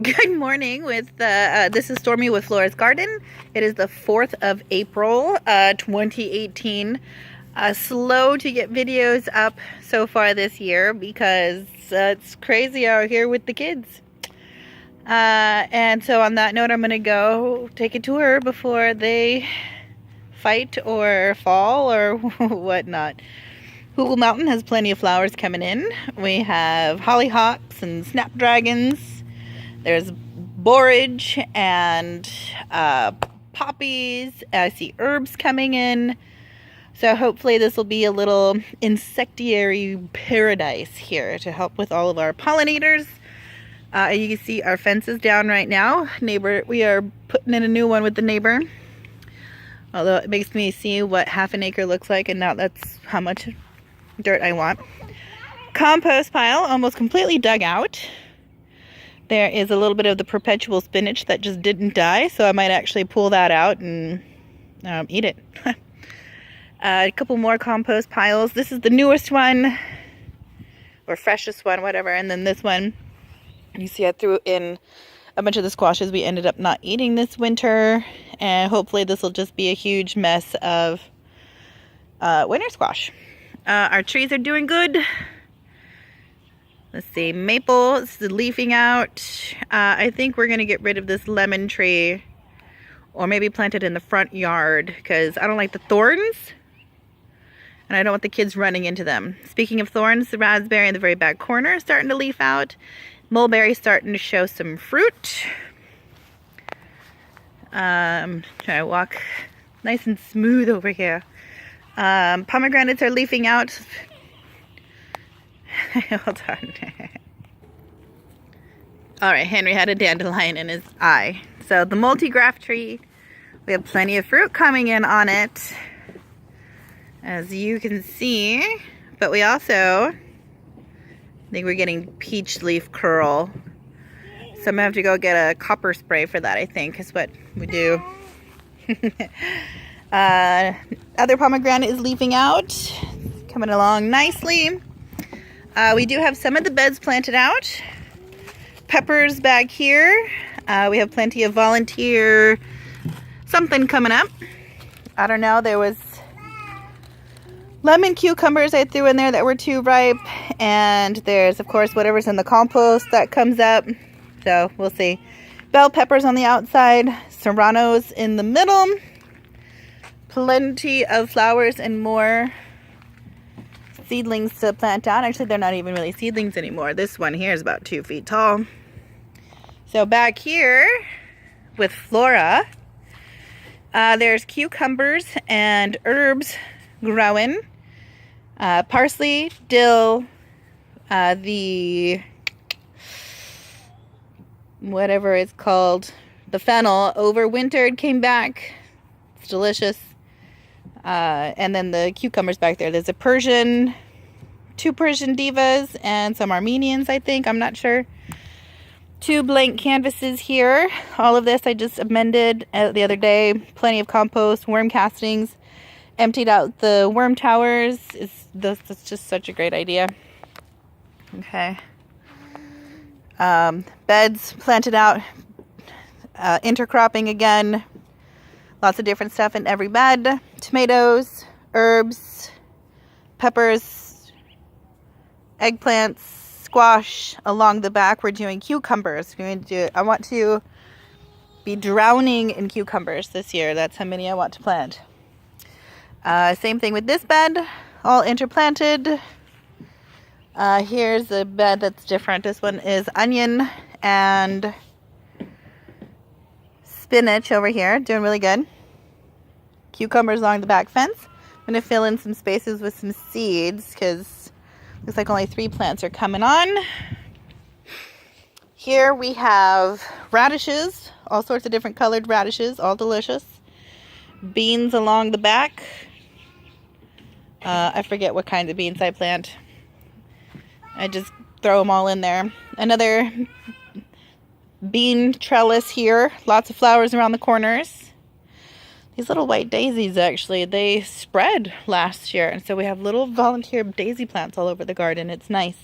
Good morning with this is Stormy with Flora's Garden. It is the 4th of April, 2018. Slow to get videos up so far this year because it's crazy out here with the kids. And so on that note, I'm going to go take a tour before they fight or fall or whatnot. Hoogle Mountain has plenty of flowers coming in. We have hollyhocks and snapdragons. There's borage and poppies. I see herbs coming in. So hopefully this will be a little insectiary paradise here to help with all of our pollinators. You can see our fence is down right now. We are putting in a new one with the neighbor. Although it makes me see what half an acre looks like, and now that's how much dirt I want. Compost pile almost completely dug out. There is a little bit of the perpetual spinach that just didn't die, so I might actually pull that out and eat it. A couple more compost piles. This is the newest one, or freshest one, whatever. And then this one, you see I threw in a bunch of the squashes we ended up not eating this winter. And hopefully this will just be a huge mess of winter squash. Our trees are doing good. Let's see, maple is leafing out. I think we're gonna get rid of this lemon tree or maybe plant it in the front yard because I don't like the thorns and I don't want the kids running into them. Speaking of thorns, the raspberry in the very back corner is starting to leaf out. Mulberry starting to show some fruit. Trying to walk nice and smooth over here. Pomegranates are leafing out. Hold on. Alright, Henry had a dandelion in his eye. So the multi-graft tree, we have plenty of fruit coming in on it, as you can see. But we also think we're getting peach leaf curl. So I'm gonna have to go get a copper spray for that, I think, is what we do. Other pomegranate is leafing out, coming along nicely. We do have some of the beds planted out. Peppers back here. We have plenty of volunteer something coming up. I don't know, there was lemon cucumbers I threw in there that were too ripe. And there's, of course, whatever's in the compost that comes up. So we'll see. Bell peppers on the outside. Serranos in the middle. Plenty of flowers and more seedlings to plant out. Actually, they're not even really seedlings anymore. This one here is about 2 feet tall. So back here with Flora, there's cucumbers and herbs growing. Parsley, dill, the whatever it's called, the fennel overwintered, came back. It's delicious. And then the cucumbers back there. There's a Persian, 2 Persian divas, and some Armenians, I think. I'm not sure. 2 blank canvases here. All of this I just amended the other day. Plenty of compost, worm castings. Emptied out the worm towers. That's just such a great idea. Okay. Beds planted out. Intercropping again. Lots of different stuff in every bed. Tomatoes, herbs, peppers, eggplants, squash. Along the back, we're doing cucumbers. I want to be drowning in cucumbers this year. That's how many I want to plant. Same thing with this bed. All interplanted. Here's a bed that's different. This one is onion and spinach over here, doing really good. Cucumbers along the back fence. I'm going to fill in some spaces with some seeds because looks like only 3 plants are coming on. Here we have radishes, all sorts of different colored radishes, all delicious. Beans along the back. I forget what kinds of beans I plant. I just throw them all in there. Another bean trellis here. Lots of flowers around the corners. These little white daisies, actually, they spread last year. And so we have little volunteer daisy plants all over the garden. It's nice.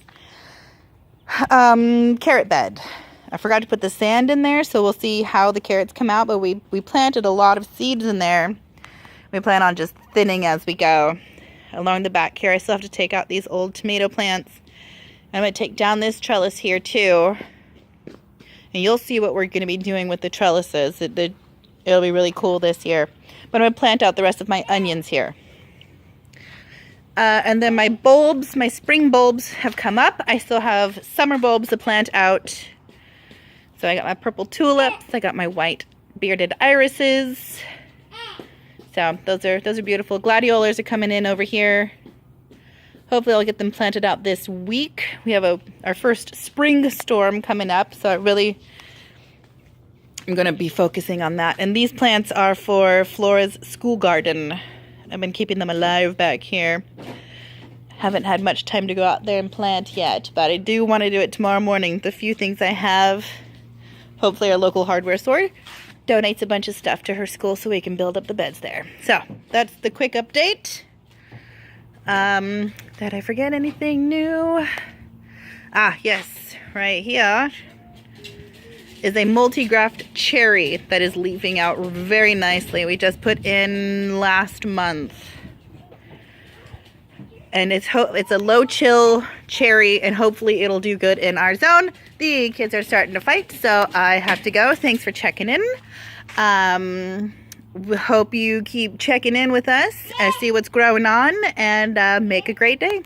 Carrot bed. I forgot to put the sand in there, so we'll see how the carrots come out, but we planted a lot of seeds in there. We plan on just thinning as we go. Along the back here, I still have to take out these old tomato plants. I'm going to take down this trellis here too. And you'll see what we're going to be doing with the trellises. It'll be really cool this year. But I'm going to plant out the rest of my onions here. And then my bulbs, my spring bulbs have come up. I still have summer bulbs to plant out. So I got my purple tulips. I got my white bearded irises. So those are beautiful. Gladiolas are coming in over here. Hopefully I'll get them planted out this week. We have our first spring storm coming up, so I'm going to be focusing on that. And these plants are for Flora's school garden. I've been keeping them alive back here. Haven't had much time to go out there and plant yet, but I do want to do it tomorrow morning. The few things I have, hopefully our local hardware store donates a bunch of stuff to her school so we can build up the beds there. So that's the quick update. Did I forget anything new? Ah, yes, right here is a multi-graft cherry that is leafing out very nicely. We just put in last month. And it's a low chill cherry, and hopefully it'll do good in our zone. The kids are starting to fight, so I have to go. Thanks for checking in. We hope you keep checking in with us and see what's growing on, and make a great day.